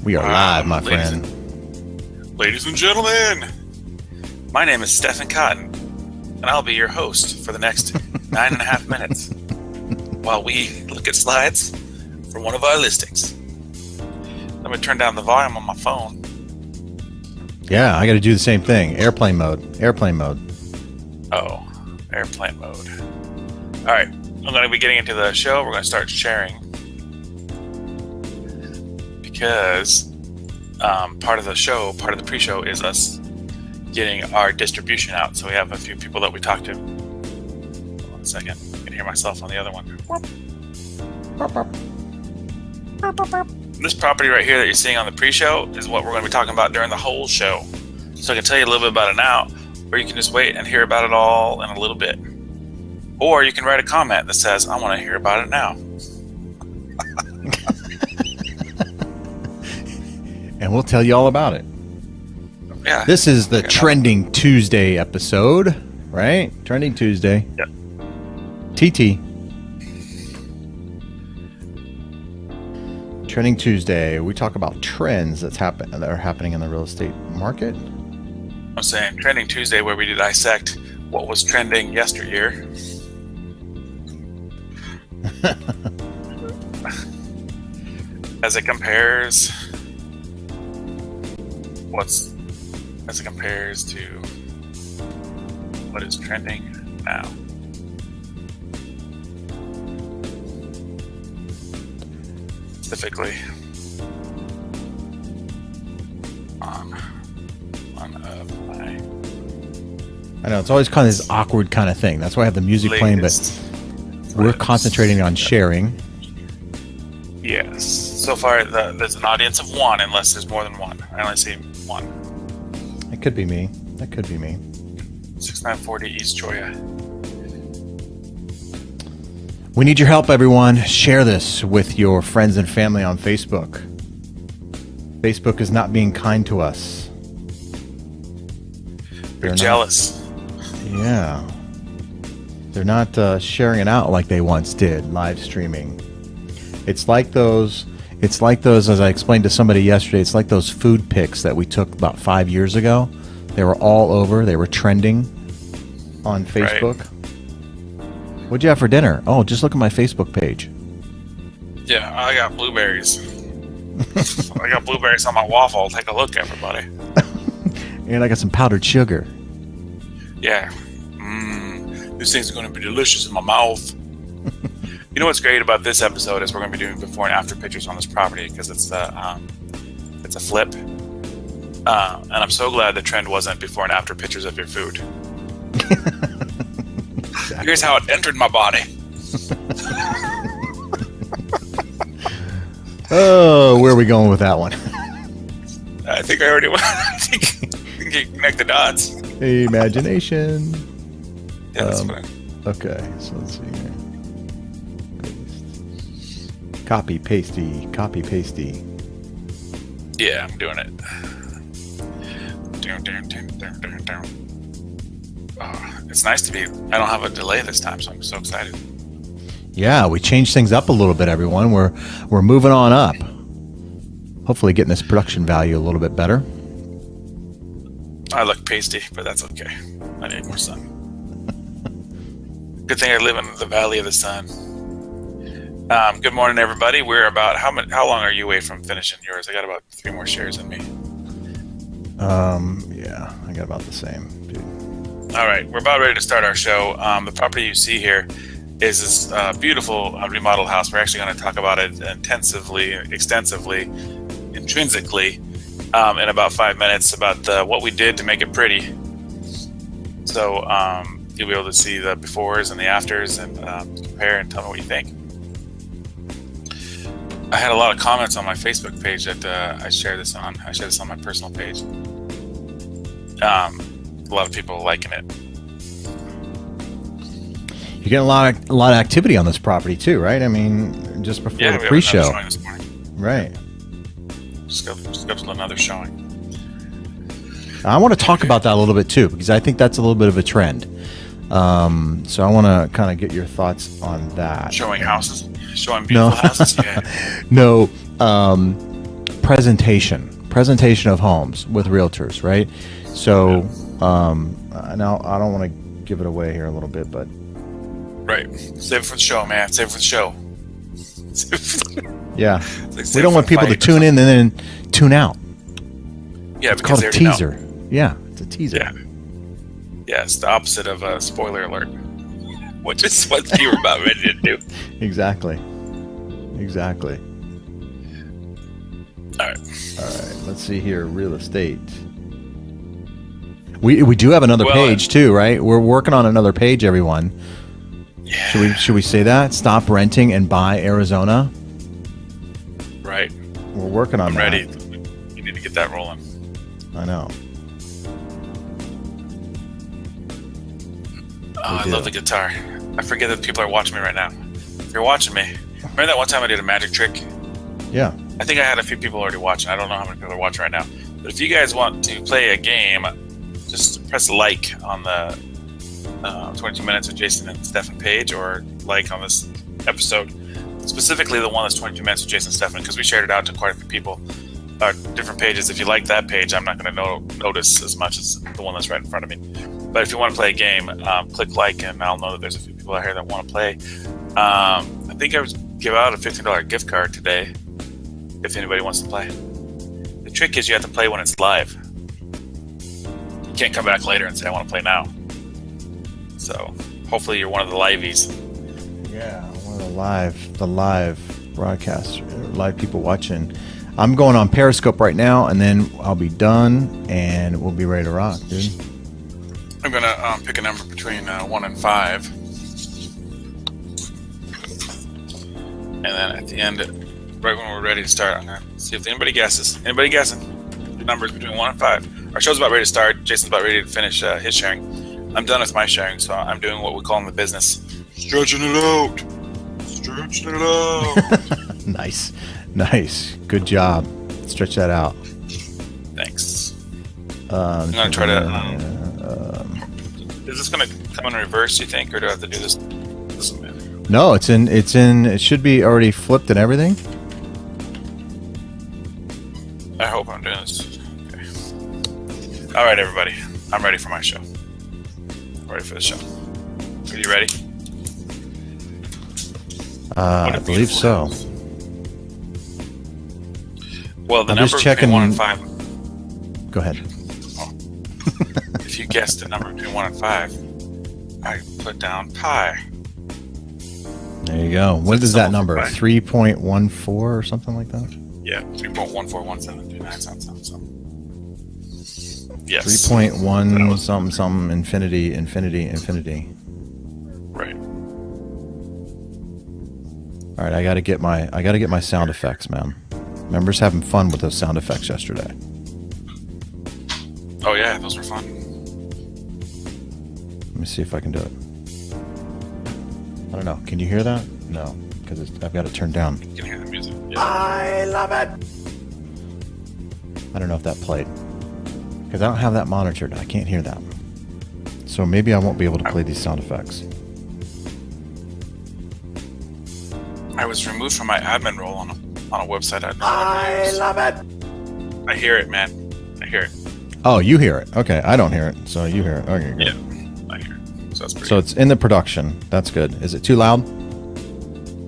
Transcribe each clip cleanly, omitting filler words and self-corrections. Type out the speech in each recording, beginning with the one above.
We are live, my friend. Ladies and gentlemen, my name is Stephen Cotton, and I'll be your host for the next 9.5 minutes while we look at slides for one of our listings. Let me turn down the volume on my phone. Yeah, I got to do the same thing. Airplane mode. Airplane mode. Oh, airplane mode. All right, I'm going to be getting into the show. We're going to start sharing because part of the show, part of the pre-show is us getting our distribution out. So we have a few people that we talked to. Hold on a second. I can hear myself on the other one. This property right here that you're seeing on the pre-show is what we're going to be talking about during the whole show. So I can tell you a little bit about it now, or you can just wait and hear about it all in a little bit. Or you can write a comment that says, I want to hear about it now. And we'll tell you all about it. Yeah. This is the Trending Tuesday episode, right? Trending Tuesday. Yep. TT. Trending Tuesday. We talk about trends that are happening in the real estate market. I'm saying Trending Tuesday, where we dissect what was trending yesteryear. As it compares to what is trending now. Specifically on one of my... I know, it's always kind of this awkward kind of thing. That's why I have the music playing, but we're concentrating on sharing. Yes. So far, there's an audience of one, unless there's more than one. I only see one. It could be me. That could be me. 6940 East Joya. We need your help, everyone. Share this with your friends and family on Facebook. Facebook is not being kind to us. They're jealous. Yeah. They're not sharing it out like they once did, live streaming. It's like those, as I explained to somebody yesterday, it's like those food pics that we took about 5 years ago. They were all over. They were trending on Facebook. Right. What'd you have for dinner? Oh, just look at my Facebook page. Yeah, I got blueberries. I got blueberries on my waffle. Take a look, everybody. And I got some powdered sugar. Yeah. These things are going to be delicious in my mouth. You know what's great about this episode is we're going to be doing before and after pictures on this property because it's a flip. And I'm so glad the trend wasn't before and after pictures of your food. Exactly. Here's how it entered my body. Oh, where are we going with that one? I think I already went. I think you can connect the dots. Imagination. Yeah, that's fine. Okay, so let's see here. Copy, pasty, copy, pasty. Yeah, I'm doing it. Oh, it's nice to be. I don't have a delay this time, so I'm so excited. Yeah, we changed things up a little bit, everyone. We're moving on up. Hopefully getting this production value a little bit better. I look pasty, but that's okay. I need more sun. Good thing I live in the Valley of the Sun. Good morning, everybody. We're about how long are you away from finishing yours? I got about 3 more shares in me. Yeah, I got about the same, dude. All right, we're about ready to start our show. The property you see here is this beautiful remodeled house. We're actually going to talk about it extensively, intrinsically, in about 5 minutes about what we did to make it pretty. So you'll be able to see the befores and the afters and compare and tell me what you think. I had a lot of comments on my Facebook page that I shared this on. I shared this on my personal page. A lot of people liking it. You're getting a lot of activity on this property too, right? I mean, just before the pre-show. Yeah, this morning. Right. Just go to another showing. I want to talk about that a little bit too, because I think that's a little bit of a trend. So I want to kind of get your thoughts on that. Showing houses? Showing beautiful houses? Yeah. No. presentation of homes with realtors, right? So now I don't want to give it away here a little bit, but right, save it for the show, man. Save it for the show. Yeah, Like we don't want people to tune in and then tune out. Yeah, It's called a teaser. Yeah, it's a teaser. Yeah, it's the opposite of a spoiler alert, which is what you were about ready to do. Exactly. All right, let's see here. Real estate. We do have another page too, right? We're working on another page, everyone. Yeah. Should we say that? Stop renting and buy Arizona. Right. We're working on I'm that. ready. You need to get that rolling. I know. Oh, I love the guitar. I forget that people are watching me right now. If you're watching me, remember that one time I did a magic trick? Yeah. I think I had a few people already watching. I don't know how many people are watching right now. But if you guys want to play a game, just press like on the 22 Minutes with Jayson and Stefan page, or like on this episode. Specifically the one that's 22 Minutes with Jayson and Stefan, because we shared it out to quite a few people. Different pages. If you like that page, I'm not going to notice as much as the one that's right in front of me. But if you want to play a game, click like, and I'll know that there's a few people out here that want to play. I think I would give out a $15 gift card today, if anybody wants to play. The trick is you have to play when it's live. You can't come back later and say, I want to play now. So hopefully you're one of the liveys. Yeah, one of the live broadcasts, live people watching. I'm going on Periscope right now, and then I'll be done, and we'll be ready to rock, dude. I'm going to pick a number between 1 and 5. And then at the end, right when we're ready to start, I'm going to see if anybody guesses. Anybody guessing? The numbers between 1 and 5. Our show's about ready to start. Jayson's about ready to finish his sharing. I'm done with my sharing, so I'm doing what we call in the business stretching it out. Nice. Good job. Stretch that out. Thanks. I'm going to try to... is this going to come in reverse, you think, or do I have to do this? No, it's in. It should be already flipped and everything. I hope I'm doing this. Okay. All right, everybody. I'm ready for my show. Ready for the show. Are you ready? I believe so. Well, the I'm number just checking. between 1 and 5. Go ahead. Oh. If you guessed the number between 1 and 5, I put down pi. There you go. What is that number? 3.14 or something like that? Yeah, 3.14172977. Yes. 3.1 something infinity. Right. All right, I got to get my sound effects, man. Members having fun with those sound effects yesterday. Oh yeah, those were fun. Let me see if I can do it. I don't know. Can you hear that? No, because I've got it turned down. You can hear the music. Yeah. I love it. I don't know if that played, because I don't have that monitored. I can't hear that. So maybe I won't be able to play these sound effects. I was removed from my admin role on a website I love it. I hear it, man. I hear it. Oh, you hear it. Okay, I don't hear it, so you hear it. Okay, good. Yeah, I hear it. So that's pretty So it's in the production. That's good. Is it too loud?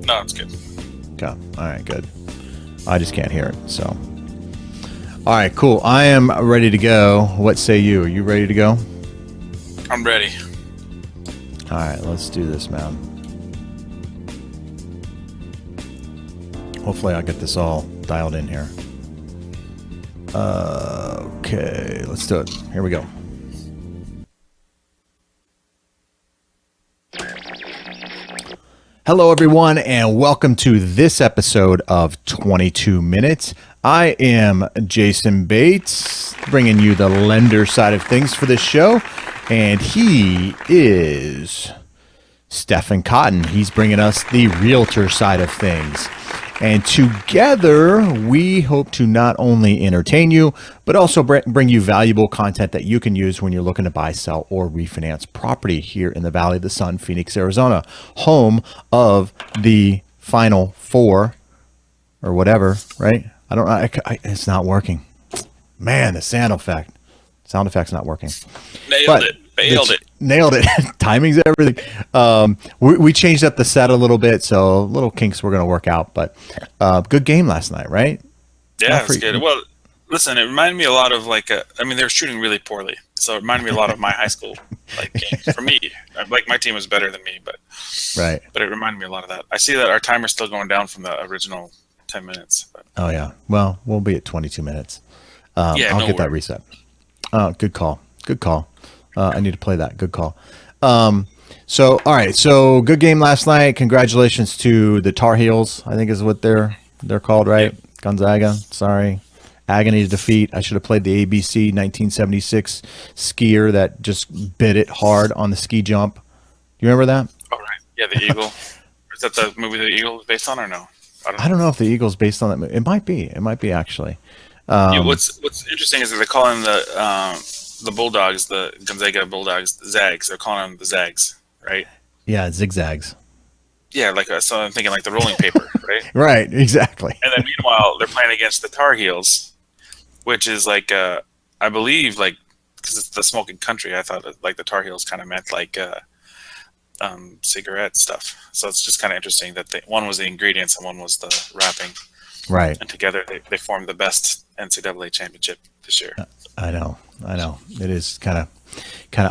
No, it's good. Okay. All right, good. I just can't hear it, so. All right, cool. I am ready to go. What say you? Are you ready to go? I'm ready. All right, let's do this, man. Hopefully I'll get this all dialed in here. Okay, let's do it. Here we go. Hello, everyone, and welcome to this episode of 22 Minutes. I am Jayson Bates, bringing you the lender side of things for this show, and he is Stefan Cotton. He's bringing us the realtor side of things. And together, we hope to not only entertain you, but also bring you valuable content that you can use when you're looking to buy, sell, or refinance property here in the Valley of the Sun, Phoenix, Arizona, home of the Final Four, or whatever, right? I don't. It's not working. Man, the sound effect. Sound effect's not working. Nailed it. Failed it. Nailed it. Timing's everything. We changed up the set a little bit, so little kinks we're going to work out. But good game last night, right? Yeah, it's good. Well, listen, it reminded me a lot of I mean, they were shooting really poorly, so it reminded me a lot of my high school games. For me, like my team was better than me, but right. But it reminded me a lot of that. I see that our timer's still going down from the original 10 minutes. But. Oh yeah. Well, we'll be at 22 minutes. I'll get that reset. Good call. Good call. I need to play that. Good call. So, all right. So, good game last night. Congratulations to the Tar Heels, I think is what they're called, right? Yep. Gonzaga. Sorry. Agony to defeat. I should have played the ABC 1976 skier that just bit it hard on the ski jump. You remember that? Oh, right. Yeah, the Eagle. Is that the movie the Eagle is based on or no? I don't know if the Eagle's based on that movie. It might be. It might be, actually. What's interesting is that they're calling the Bulldogs, the Gonzaga Bulldogs, the Zags. They're calling them the Zags, right? Yeah, zigzags. Yeah, so I'm thinking like the rolling paper, right? Right, exactly. And then meanwhile, they're playing against the Tar Heels, which is I believe, because it's the smoking country, I thought the Tar Heels kind of meant cigarette stuff. So it's just kind of interesting that one was the ingredients and one was the wrapping. Right. And together they formed the best NCAA championship this year. I know. It is kind of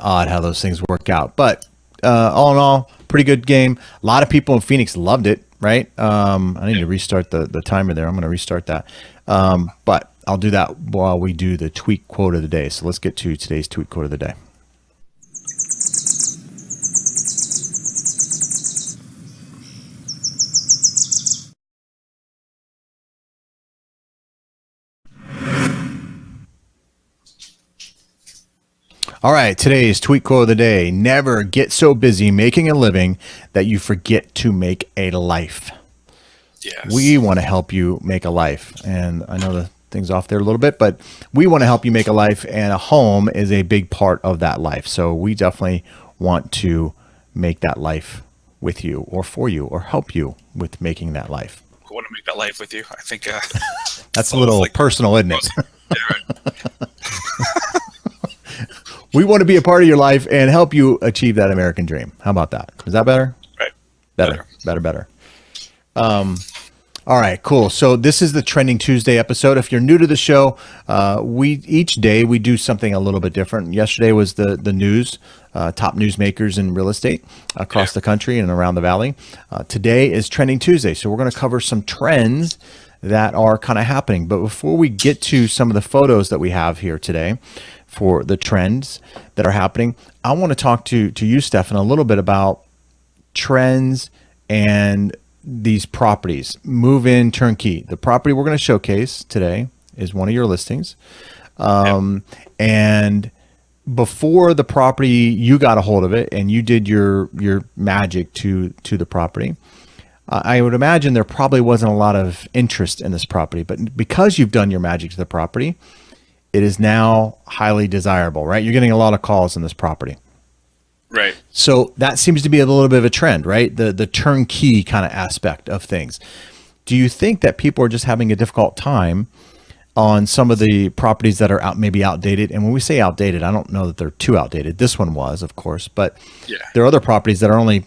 odd how those things work out. But all in all, pretty good game. A lot of people in Phoenix loved it, right? I need to restart the timer there. I'm going to restart that. But I'll do that while we do the tweet quote of the day. So let's get to today's tweet quote of the day. All right, today's tweet quote of the day. Never get so busy making a living that you forget to make a life. Yes. We want to help you make a life. And I know the thing's off there a little bit, but we want to help you make a life, and a home is a big part of that life. So we definitely want to make that life with you or for you or help you with making that life. I want to make that life with you. I think that's a little personal, isn't it? Yeah, right. We want to be a part of your life and help you achieve that American dream. How about that? Is that better? Right. Better. All right, cool. So this is the Trending Tuesday episode. If you're new to the show, each day we do something a little bit different. Yesterday was the news, top newsmakers in real estate across the country and around the valley. Today is Trending Tuesday, so we're going to cover some trends that are kind of happening. But before we get to some of the photos that we have here today for the trends that are happening, I want to talk to you, Stefan, a little bit about trends and these properties. Move in turnkey. The property we're going to showcase today is one of your listings. And before the property, you got a hold of it and you did your magic to the property. I would imagine there probably wasn't a lot of interest in this property, but because you've done your magic to the property, it is now highly desirable, right? You're getting a lot of calls in this property. Right. So that seems to be a little bit of a trend, right? The turnkey kind of aspect of things. Do you think that people are just having a difficult time on some of the properties that are maybe outdated? And when we say outdated, I don't know that they're too outdated. This one was, of course, but there are other properties that are only,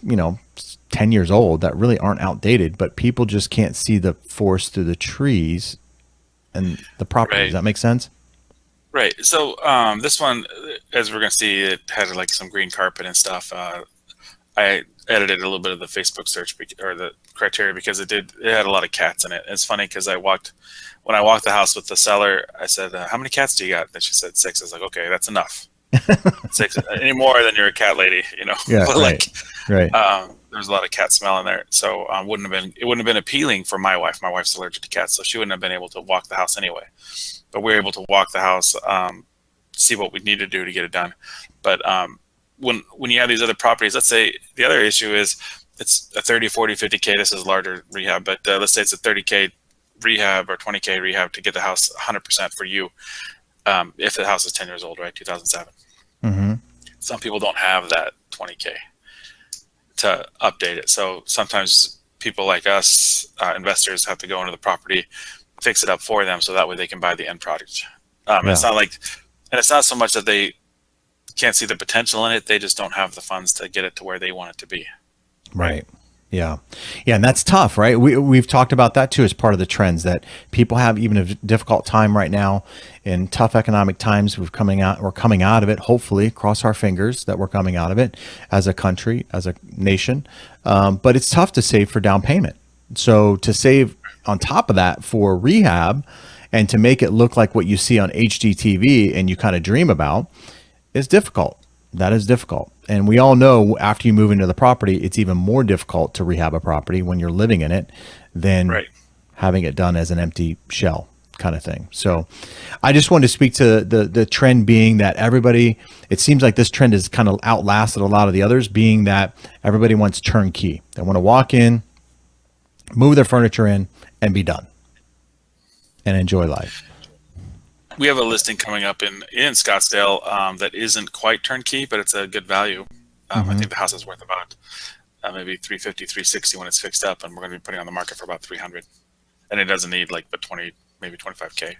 10 years old that really aren't outdated, but people just can't see the forest through the trees and the property. Right. Does that make sense? Right. So this one, as we're going to see, it had some green carpet and stuff. I edited a little bit of the Facebook search or the criteria because it had a lot of cats in it. It's funny because when I walked the house with the seller, I said, how many cats do you got? And she said 6. I was like, okay, that's enough. 6, any more than you're a cat lady, Yeah, but right. There's a lot of cat smell in there. So it wouldn't have been appealing for my wife. My wife's allergic to cats, so she wouldn't have been able to walk the house anyway. But we were able to walk the house, see what we need to do to get it done. But when you have these other properties, let's say the other issue is it's a 30, 40, 50K. This is larger rehab, but let's say it's a 30K rehab or 20K rehab to get the house 100% for you. If the house is 10 years old, right? 2007. Mm-hmm. Some people don't have that 20K to update it. So sometimes people like us, investors, have to go into the property, fix it up for them so that way they can buy the end product. Yeah. It's not like, and it's not so much that they can't see the potential in it. They just don't have the funds to get it to where they want it to be. Right. Yeah. Yeah. And that's tough, right? We've talked about that too as part of the trends that people have even a difficult time right now in tough economic times. We're coming out of it, hopefully, cross our fingers that we're coming out of it as a country, as a nation. But it's tough to save for down payment. So to save on top of that for rehab and to make it look like what you see on HGTV and you kind of dream about is difficult. That is difficult. And we all know after you move into the property, it's even more difficult to rehab a property when you're living in it than having it done as an empty shell kind of thing. So I just wanted to speak to the trend being that everybody, it seems like this trend has kind of outlasted a lot of the others, being that everybody wants turnkey. They want to walk in, move their furniture in, and be done and enjoy life. We have a listing coming up in Scottsdale that isn't quite turnkey, but it's a good value. I think the house is worth about maybe 350, 360 when it's fixed up, and we're going to be putting it on the market for about 300. And it doesn't need like but 20, maybe 25K.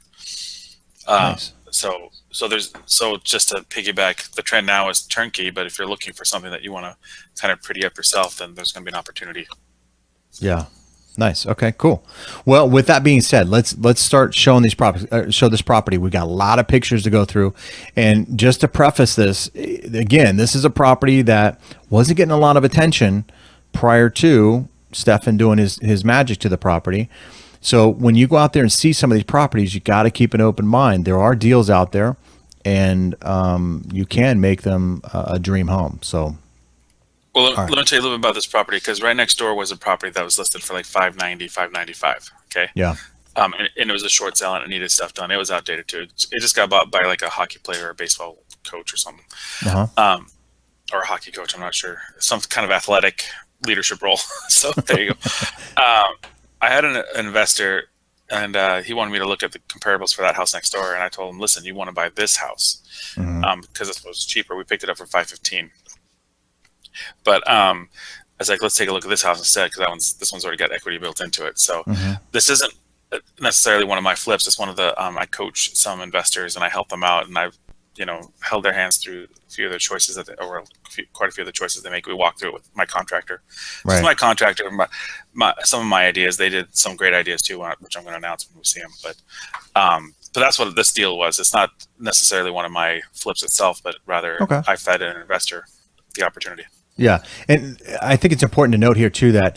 Nice. So just to piggyback, the trend now is turnkey, but if you're looking for something that you want to kind of pretty up yourself, then there's going to be an opportunity. Yeah. Nice. Okay, cool. Well, with that being said, let's start showing these properties. Show this property. We got a lot of pictures to go through, and just to preface this, again, this is a property that wasn't getting a lot of attention prior to Stefan doing his magic to the property. So when you go out there and see some of these properties, you got to keep an open mind. There are deals out there, and you can make them a dream home. So. Well, let me tell you a little bit about this property, because right next door was a property that was listed for like $590, $595. Okay. Yeah. And it was a short sale and it needed stuff done. It was outdated too. It just got bought by like a hockey player or a baseball coach or something. Or a hockey coach. I'm not sure. Some kind of athletic leadership role. So there you go. I had an investor, and he wanted me to look at the comparables for that house next door. And I told him, listen, you want to buy this house because this was cheaper. We picked it up for $515. But I was like, let's take a look at this house instead, because this one's already got equity built into it. So this isn't necessarily one of my flips. It's one of the I coach some investors and I help them out, and I've held their hands through a few of the choices quite a few of the choices they make. We walk through it with my contractor. Right. So my contractor, some of my ideas, they did some great ideas too, which I'm going to announce when we see them. But that's what this deal was. It's not necessarily one of my flips itself, but rather I fed an investor the opportunity. Yeah. And I think it's important to note here too, that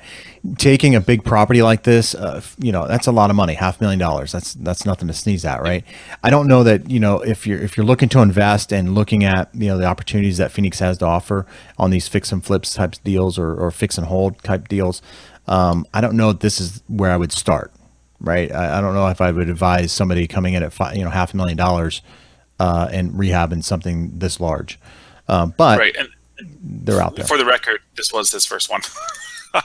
taking a big property like this, that's a lot of money, $500,000. That's nothing to sneeze at, right? I don't know that, if you're looking to invest and looking at, the opportunities that Phoenix has to offer on these fix and flips type deals or fix and hold type deals. I don't know if this is where I would start, right? I don't know if I would advise somebody coming in at $500,000 and rehabbing something this large. But right. And they're out there. For the record, this was his first one.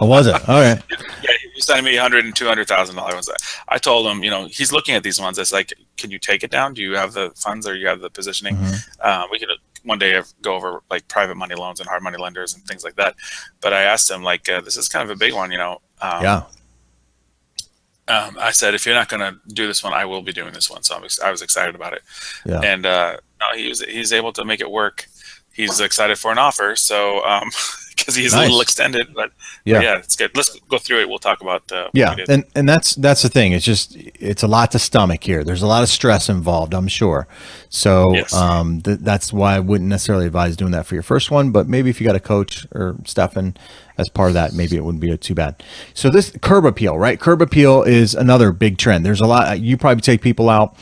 Oh, was it? All right. Yeah, he signed me $100,000 and $200,000 ones. I told him, he's looking at these ones. It's like, can you take it down? Do you have the funds or you have the positioning? We could one day go over like private money loans and hard money lenders and things like that. But I asked him, like, this is kind of a big one, Yeah. I said, if you're not going to do this one, I will be doing this one. So I was excited about it. Yeah. And he's able to make it work. He's excited for an offer, so because he's a little extended, but yeah, it's good. Let's go through it. We'll talk about and that's the thing. It's a lot to stomach here. There's a lot of stress involved, I'm sure. So yes. That's why I wouldn't necessarily advise doing that for your first one. But maybe if you got a coach or Stefan as part of that, maybe it wouldn't be too bad. So this curb appeal, right? Curb appeal is another big trend. There's a lot. You probably take people out,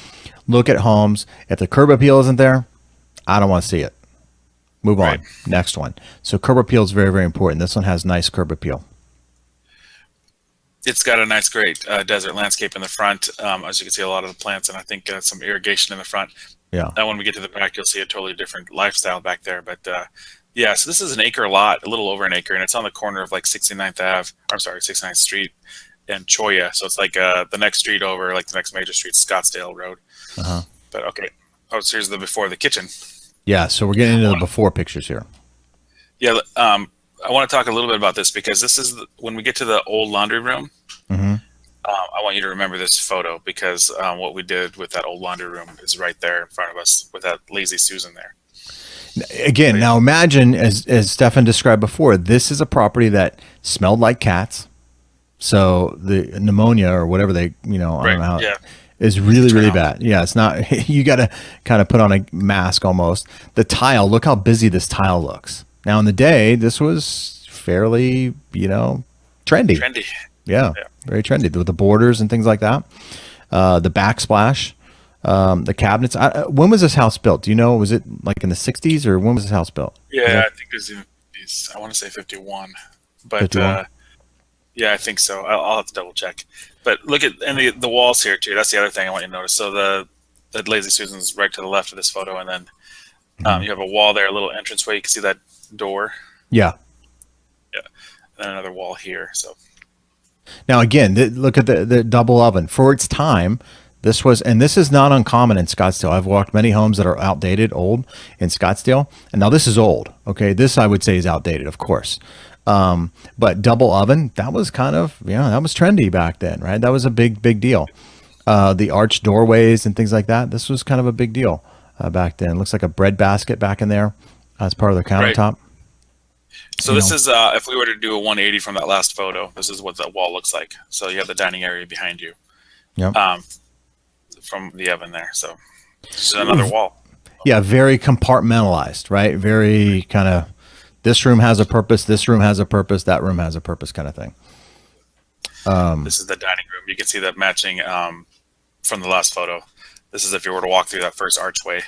look at homes. If the curb appeal isn't there, I don't want to see it. Move on. Next one. So curb appeal is very, very important. This one has nice curb appeal. It's got a nice, great desert landscape in the front. As you can see, a lot of the plants, and I think some irrigation in the front. Yeah. And when we get to the back, you'll see a totally different lifestyle back there. But so this is an acre lot, a little over an acre, and it's on the corner of like 69th Street and Cholla. So it's like the next street over, like the next major street, Scottsdale Road. But okay. Oh, so here's the before the kitchen. Yeah, so we're getting into the before pictures here. Yeah, I want to talk a little bit about this because this is when we get to the old laundry room. I want you to remember this photo because what we did with that old laundry room is right there in front of us with that lazy Susan there. Again, now imagine, as Stefan described before, this is a property that smelled like cats. So the pneumonia or whatever I don't know how, is really, really bad. Yeah, it's not, you got to kind of put on a mask almost. The tile, look how busy this tile looks. Now in the day, this was fairly, trendy. Trendy. Yeah, very trendy with the borders and things like that. The backsplash. The cabinets. When was this house built? Do you know? Was it like in the 60s or when was this house built? Yeah, I think it was in, I want to say 51. But 51? Yeah, I think so. I'll have to double check. But look at the walls here too. That's the other thing I want you to notice. So the lazy Susan's right to the left of this photo, and then you have a wall there, a little entranceway. You can see that door. Yeah. Yeah. And then another wall here. So now again, look at the double oven for its time. This is not uncommon in Scottsdale. I've walked many homes that are outdated, old in Scottsdale. And now this is old. Okay. This I would say is outdated, of course. But double oven, that was kind of, that was trendy back then, right? That was a big, big deal. The arched doorways and things like that. This was kind of a big deal back then. Looks like a bread basket back in there as part of the countertop. Right. So this is, if we were to do a 180 from that last photo, this is what that wall looks like. So you have the dining area behind you. Yep. From the oven there. So this is another wall. Yeah, very compartmentalized, right? Very kind of, this room has a purpose, this room has a purpose, that room has a purpose kind of thing. This is the dining room. You can see that matching from the last photo. This is if you were to walk through that first archway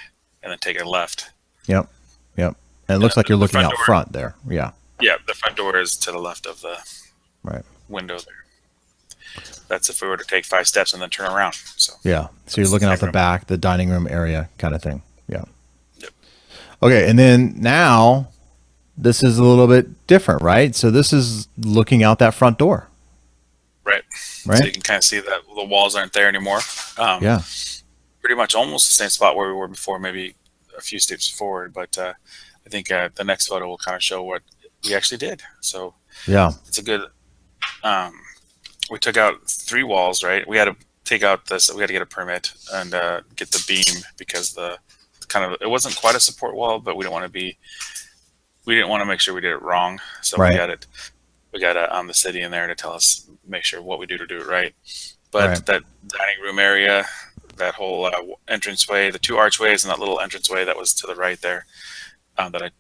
and then take a left. Yep. And it looks like you're looking out front there. Yeah. Yeah, the front door is to the left of the window there. That's if we were to take 5 steps and then turn around. So yeah, so you're looking out the back, the dining room area kind of thing. Yeah. Yep. Okay, and then now this is a little bit different, right? So this is looking out that front door. Right. So you can kind of see that the walls aren't there anymore. Yeah. Pretty much almost the same spot where we were before, maybe a few steps forward. But I think the next photo will kind of show what we actually did. So yeah, it's a good. We took out 3 walls, right? We had to take out this. We had to get a permit and get the beam because it wasn't quite a support wall, but we didn't want to make sure we did it wrong. So we got the city in there to tell us, make sure what we do to do it right. But that dining room area, that whole entranceway, the 2 archways and that little entranceway that was to the right there, the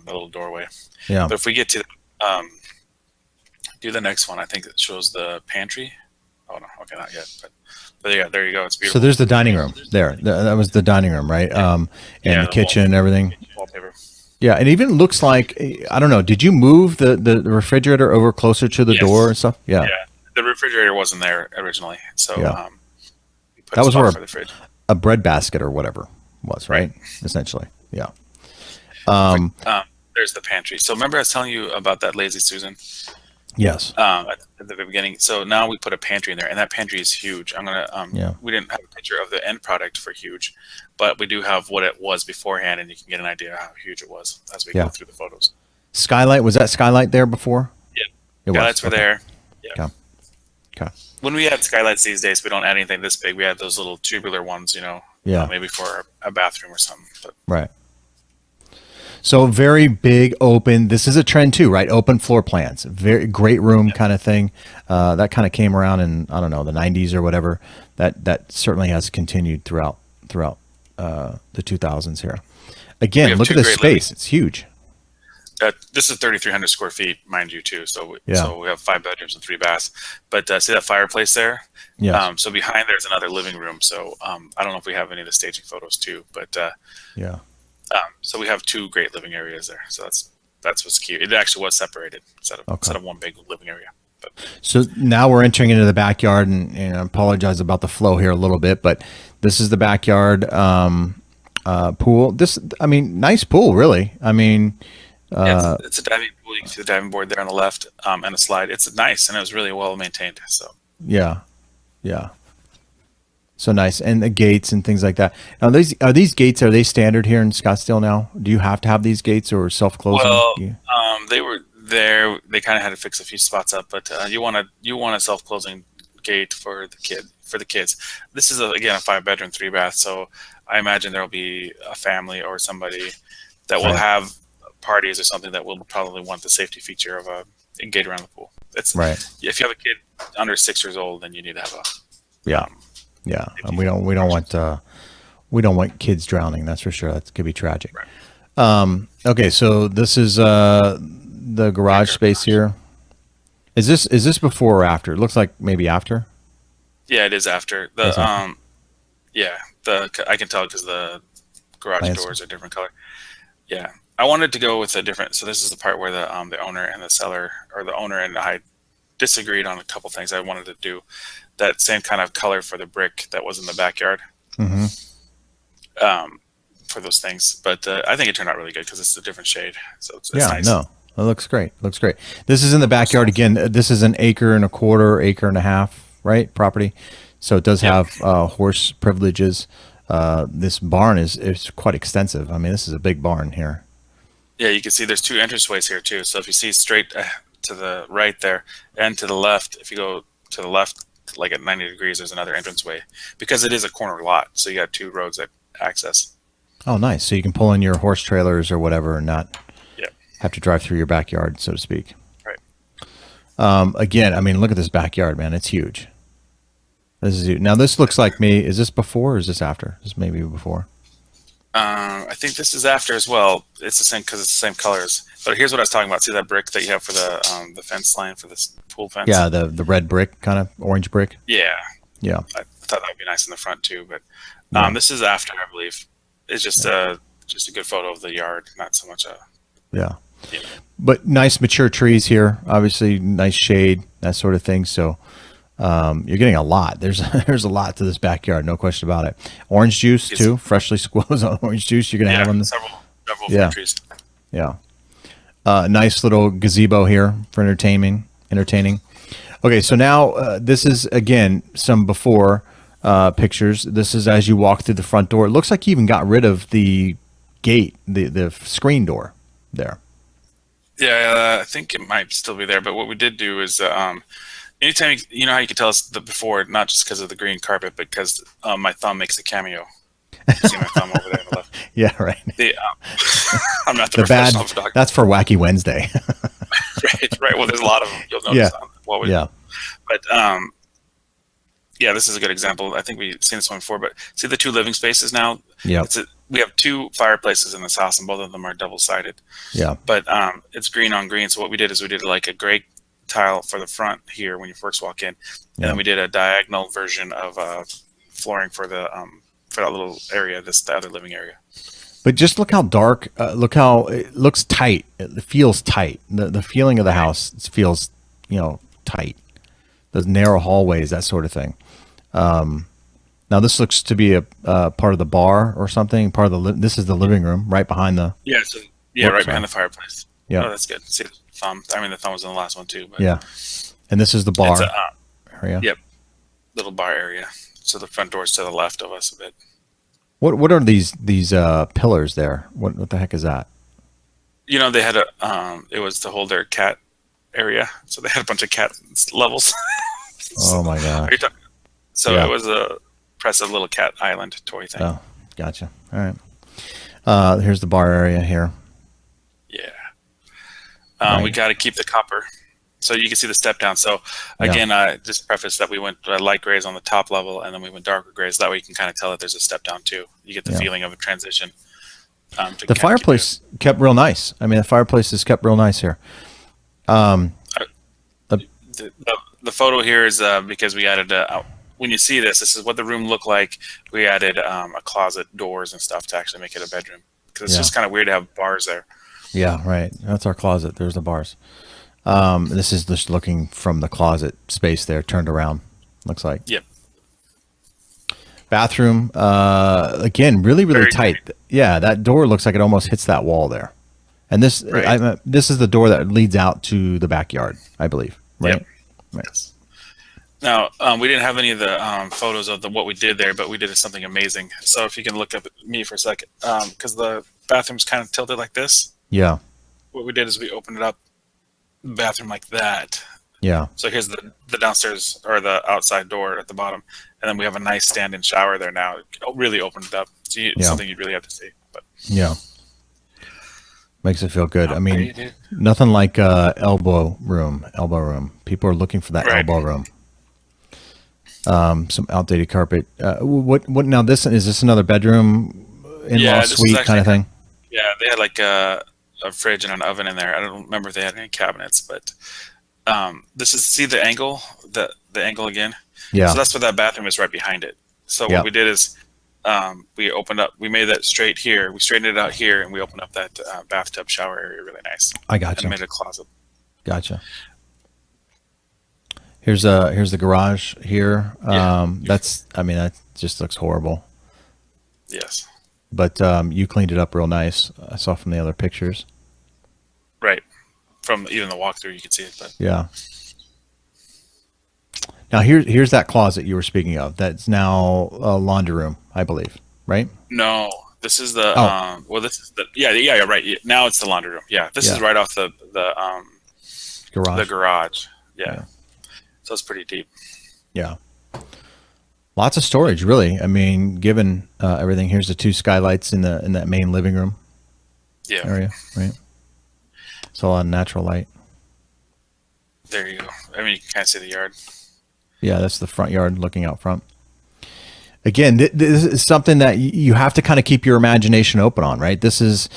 little doorway. Yeah. But if we get to do the next one, I think it shows the pantry. Oh no, okay, not yet. But yeah, there you go. It's beautiful. So there's the dining room there. That was the dining room, right? And the kitchen and everything. Wallpaper. Yeah, it even looks like, I don't know, did you move the refrigerator over closer to the door and stuff? Yeah. Yeah, the refrigerator wasn't there originally, so we put that was where for the fridge. A bread basket or whatever was, right? Essentially, yeah. There's the pantry. So remember I was telling you about that lazy Susan? Yes. At the very beginning. So now we put a pantry in there, and that pantry is huge. I'm gonna. We didn't have a picture of the end product for huge, but we do have what it was beforehand, and you can get an idea of how huge it was as we go through the photos. Skylight, was that skylight there before? Yeah. Skylights were there. Yeah. Okay. When we add skylights these days, we don't add anything this big. We add those little tubular ones, maybe for a bathroom or something. But. Right. So very big, open. This is a trend too, right? Open floor plans, very great room kind of thing. That kind of came around in, I don't know, the 90s or whatever. That certainly has continued throughout the 2000s here. Again, look at this space; it's huge. This is 3,300 square feet, mind you, too. So we have 5 bedrooms and 3 baths. But see that fireplace there? Yeah. So behind there's another living room. So I don't know if we have any of the staging photos too, but so we have 2 great living areas there. So that's what's cute. It actually was separated instead of one big living area. But. So now we're entering into the backyard, and I apologize about the flow here a little bit, but this is the backyard pool. Nice pool, really. It's a diving pool. You can see the diving board there on the left, and a slide. It's nice, and it was really well maintained. So yeah. So nice, and the gates and things like that. Now, these gates, are they standard here in Scottsdale now? Do you have to have these gates or self-closing? Well, they were there. They kind of had to fix a few spots up, but you want a self-closing gate for the kids. This is again a 5-bedroom, 3-bath. So I imagine there will be a family or somebody that will Right. have parties or something that will probably want the safety feature of a gate around the pool. It's Right. If you have a kid under 6 years old, then you need to have a Yeah. Yeah. And we don't want kids drowning. That's for sure. That could be tragic. Right. Okay. So this is the garage space here. Is this before or after? It looks like maybe after. Yeah, it is after It's after. yeah, I can tell because the garage Nice. doors are different color. Yeah, I wanted to go with a different. So this is the part where the owner and the seller, or the owner and I, disagreed on a couple things. I wanted to do that same kind of color for the brick that was in the backyard. Mm-hmm. For those things, but I think it turned out really good because it's a different shade. So it's Yeah. nice. No. It looks great. Looks great. This is in the backyard again. This is an 1.25 acre, 1.5 acre, right? Property. So it does have horse privileges. This barn is quite extensive. I mean, this is a big barn here. Yeah, you can see there's 2 entranceways here too. So if you see straight to the right there and to the left, if you go to the left like at 90 degrees, there's another entranceway because it is a corner lot. So you got 2 roads that access. Oh, nice. So you can pull in your horse trailers or whatever and not Yeah. have to drive through your backyard, so to speak. Right. Again, I mean, look at this backyard, man. It's huge. This is huge. Now, this looks like me. Is this before or is this after? This may be before. I think this is after as well. It's the same because it's the same colors. But here's what I was talking about. See that brick that you have for the fence line for this pool fence? Yeah, the red brick, kind of orange brick. Yeah. Yeah. I thought that would be nice in the front too. But Yeah. this is after, I believe. It's just a good photo of the yard, not so much Yeah. yeah. But nice mature trees here. Obviously, nice shade, that sort of thing. So you're getting a lot. There's a lot to this backyard, no question about it. Orange juice too, freshly squeezed orange juice. You're gonna have on the several Yeah. fruit trees. yeah. Nice little gazebo here for entertaining. Okay, so now this is again some before pictures. This is as you walk through the front door. It looks like you even got rid of the gate, the screen door there. Yeah, I think it might still be there. But what we did do is, anytime you know how you can tell us the before, not just because of the green carpet, but because my thumb makes a cameo. You see my thumb over there on the left. Yeah, right. I'm not the The bad. professional photographer. That's for Wacky Wednesday. Right. Well, there's a lot of them. You'll notice. Yeah. But yeah, this is a good example. I think we've seen this one before. But see the 2 living spaces now. Yeah. We have 2 fireplaces in this house, and both of them are double-sided. Yeah. But it's green on green. So what we did is we did like a gray tile for the front here when you first walk in, and then we did a diagonal version of flooring for that little area, the other living area. But just look how dark. Look how it looks tight. It feels tight. The feeling of the house feels, tight. Those narrow hallways, that sort of thing. Now this looks to be a part of the bar or something. This is the living room right behind the. Yeah. So right behind the fireplace. Yeah. Oh, that's good. See the thumb. I mean, the thumb was in the last one too. But Yeah. And this is the bar it's area. Yep. Little bar area. So the front door's to the left of us a bit. What are these pillars there? What the heck is that? They had it was to hold their cat area. So they had a bunch of cat levels. Oh my god. Are you talking? So Yeah. it was a impressive little cat island toy thing. Oh, gotcha. All right. Here's the bar area here. Yeah. Right. We got to keep the copper. So you can see the step down. So again, just preface that we went light grays on the top level, and then we went darker grays. That way you can kind of tell that there's a step down too. You get the feeling of a transition. The fireplace kept real nice. I mean, the fireplace is kept real nice here. The photo here is because we added when you see this is what the room looked like. We added a closet, doors, and stuff to actually make it a bedroom because it's just kind of weird to have bars there. Yeah, right. That's our closet. There's the bars. This is just looking from the closet space there, turned around. Looks like. Yep. Bathroom. Again, really Very tight. Green. Yeah, that door looks like it almost hits that wall there. And this, this is the door that leads out to the backyard, I believe. Right. Yep. Right. Yes. Now, we didn't have any of the photos of what we did there, but we did something amazing. So if you can look up at me for a second, because the bathroom's kind of tilted like this. Yeah. What we did is we opened it up, the bathroom like that, Yeah. So here's the downstairs or the outside door at the bottom, and then we have a nice stand-in shower there now. It really opened it up. So it's Yeah. something you'd really have to see. But Yeah. Makes it feel good. I mean, upgraded. nothing like elbow room. Elbow room. People are looking for that Right. elbow room. Some outdated carpet. What now? Is this another bedroom, in-law This was suite actually kind of thing? Yeah, they had like a fridge and an oven in there. I don't remember if they had any cabinets, but this is see the angle, the angle again. Yeah. So that's what that bathroom is right behind it. So Yeah. what we did is we made that straight here. We straightened it out here, and we opened up that bathtub shower area really nice. I And gotcha. made a closet. Gotcha. Here's the garage here. Yeah. That just looks horrible. Yes. But you cleaned it up real nice. I saw from the other pictures. Right. From even the walkthrough, you can see it. But Yeah. Now here's that closet you were speaking of. That's now a laundry room, I believe. Right? no, this is the Oh. this is the yeah, right. Yeah, now it's the laundry room. Yeah, this Yeah. is right off the Garage. garage. Yeah. Yeah. So it's pretty deep. Yeah. Lots of storage, really. I mean, given everything. Here's the two skylights in that main living room Yeah. area. Right? It's a lot of natural light. There you go. I mean, you can kind of see the yard. Yeah, that's the front yard looking out front. Again, this is something that you have to kind of keep your imagination open on, right? This is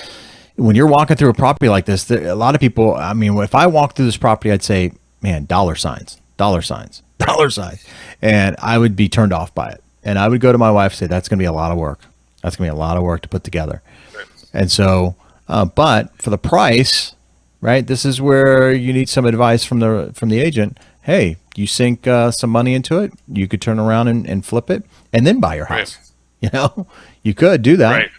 when you're walking through a property like this. A lot of people, I mean, if I walk through this property, I'd say, man, dollar signs, dollar signs, dollar signs. And I would be turned off by it. And I would go to my wife and say, that's going to be a lot of work. That's going to be a lot of work to put together. Right. And so, but for the price, right, this is where you need some advice from the agent. Hey, you sink some money into it, you could turn around and flip it and then buy your house. Right. You know, you could do that. Right.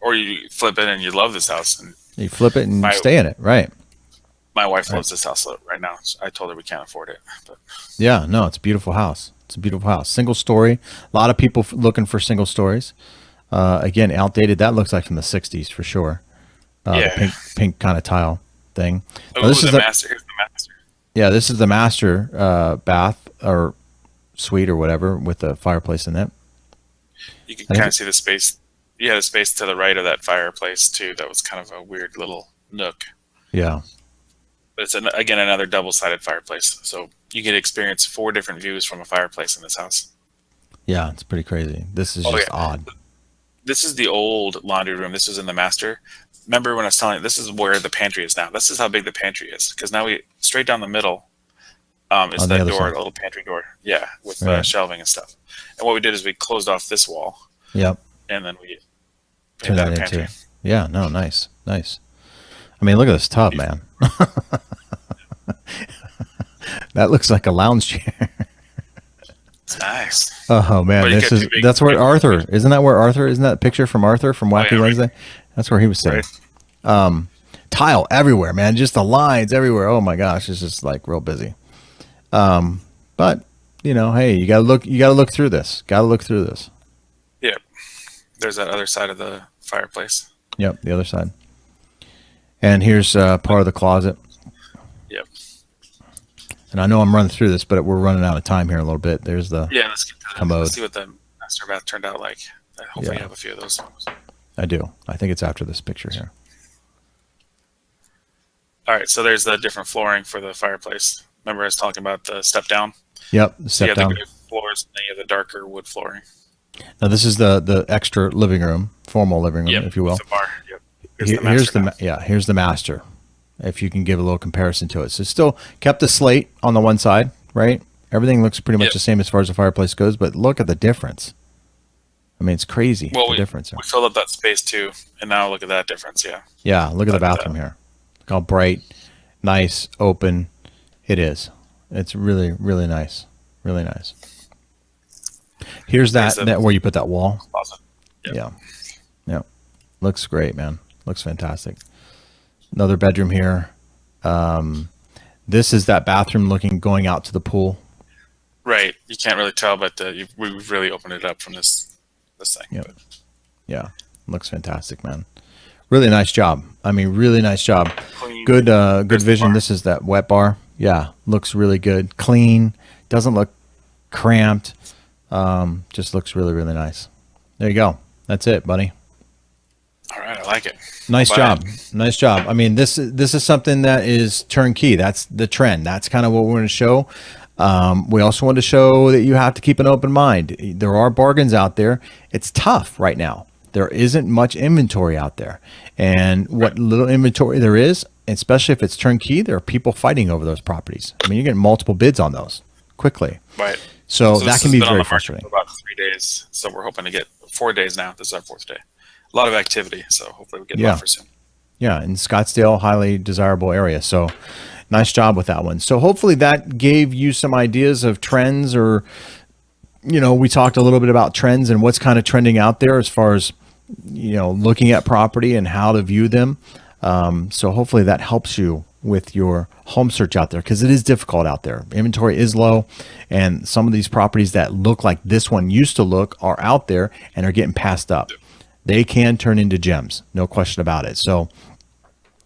Or you flip it and you love this house. And You flip it and My- stay in it. Right. my wife loves this house right now. I told her we can't afford it. But Yeah, no, it's a beautiful house. It's a beautiful house. Single story. A lot of people looking for single stories. Again, outdated. That looks like from the 60s for sure. Yeah. The pink kind of tile thing. Now, oh, this is the master. Here's the master. Yeah, this is the master bath or suite or whatever with the fireplace in it. You can I think kind of see the space. You had a space to the right of that fireplace too. That was kind of a weird little nook. Yeah. But it's again another double-sided fireplace, so you get to experience 4 different views from a fireplace in this house. Yeah, it's pretty crazy. This is Oh, just yeah. odd. This is the old laundry room. This was in the master. Remember when I was telling you, this is where the pantry is now. This is how big the pantry is. Because now straight down the middle is On the that other door, side. the little pantry door. Yeah, with Right. shelving and stuff. And what we did is we closed off this wall, Yep. and then we Turn made that that a pantry. into. Yeah, no, nice. Nice. I mean, look at this tub, man. That looks like a lounge chair. It's nice. Oh man, But you this get is too big- that's where Arthur isn't that where Arthur isn't that a picture from Arthur from Wacky yeah, right. Wednesday? That's where he was sitting. Right. Tile everywhere, man. Just the lines everywhere. Oh my gosh, it's just like real busy. But you know, hey, you gotta look through this. Gotta look through this. Yeah. There's that other side of the fireplace. Yep, the other side. And here's part of the closet. Yep. And I know I'm running through this, but we're running out of time here a little bit. There's the Yeah, let's get to that. Commode. Let's see what the master bath turned out like. Hopefully Yeah. you have a few of those. I do. I think it's after this picture here. All right, so there's the different flooring for the fireplace. Remember I was talking about the step down? Yep, So you step have down. the gray floors, and then you have the darker wood flooring. Now this is the extra living room, formal living room, Yep, if you will. with the bar. Yep. Here's the master. If you can give a little comparison to it, so still kept the slate on the one side, right? Everything looks pretty much Yep. the same as far as the fireplace goes, but look at the difference. I mean, it's crazy Well, the difference. Here. we filled up that space too, and now look at that difference. Yeah. Yeah, look at the But, bathroom here. Look how bright, nice, open it is. It's really, really nice. Really nice. Here's that There's the- where you put that wall. Closet. Yep. Yeah. Yeah. Looks great, man. Looks fantastic. Another bedroom here. This is that bathroom going out to the pool. Right. You can't really tell, but we've really opened it up from this thing. Yep. But Yeah. Looks fantastic, man. Really nice job. I mean, really nice job. clean. Good There's the vision. bar. This is that wet bar Yeah, looks really good. Clean. Doesn't look cramped. Just looks really, really nice. There you go. That's it, buddy. All right, I like it. Nice job. Nice job. I mean, this is something that is turnkey. That's the trend. That's kind of what we're going to show. We also want to show that you have to keep an open mind. There are bargains out there. It's tough right now. There isn't much inventory out there. And what little inventory there is, especially if it's turnkey, there are people fighting over those properties. I mean, you're getting multiple bids on those quickly. Right. So that can be very frustrating. For about 3 days. So we're hoping to get 4 days now. This is our 4th day. A lot of activity. So hopefully we get an offer soon. Yeah, in Scottsdale, highly desirable area. So nice job with that one. So hopefully that gave you some ideas of trends, or, we talked a little bit about trends and what's kind of trending out there as far as, looking at property and how to view them. So hopefully that helps you with your home search out there, because it is difficult out there. Inventory is low, and some of these properties that look like this one used to look are out there and are getting passed up. They can turn into gems, no question about it. So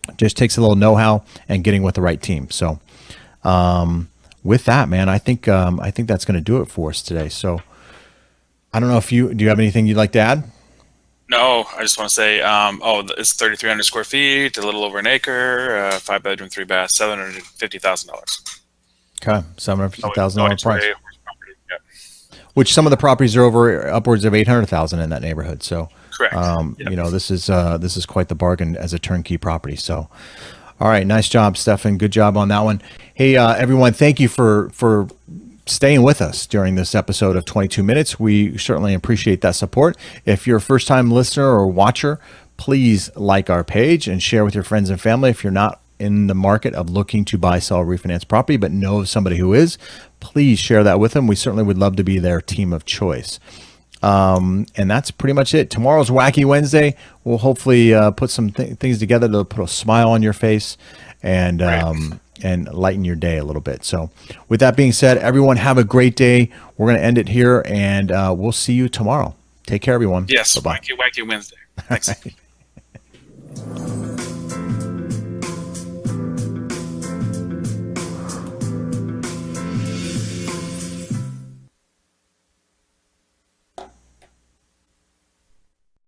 it just takes a little know-how and getting with the right team. So with that, man, I think that's going to do it for us today. So I don't know if do you have anything you'd like to add? No, I just want to say, it's 3,300 square feet, a little over an acre, 5-bedroom, 3-bath, $750,000. Okay, $750,000 price. Yeah. Which some of the properties are over upwards of $800,000 in that neighborhood. So, correct. This is quite the bargain as a turnkey property. So, all right, nice job, Stefan. Good job on that one. Hey, everyone, thank you for staying with us during this episode of 22 Minutes. We certainly appreciate that support. If you're a first-time listener or watcher, please like our page and share with your friends and family. If you're not in the market of looking to buy, sell, or refinance property, but know of somebody who is, please share that with them. We certainly would love to be their team of choice. And that's pretty much it. Tomorrow's Wacky Wednesday. We'll hopefully put some things together to put a smile on your face and and lighten your day a little bit. So with that being said, everyone have a great day. We're going to end it here, and we'll see you tomorrow. Take care, everyone. Yes, Bye-bye. Wacky Wednesday. Thanks.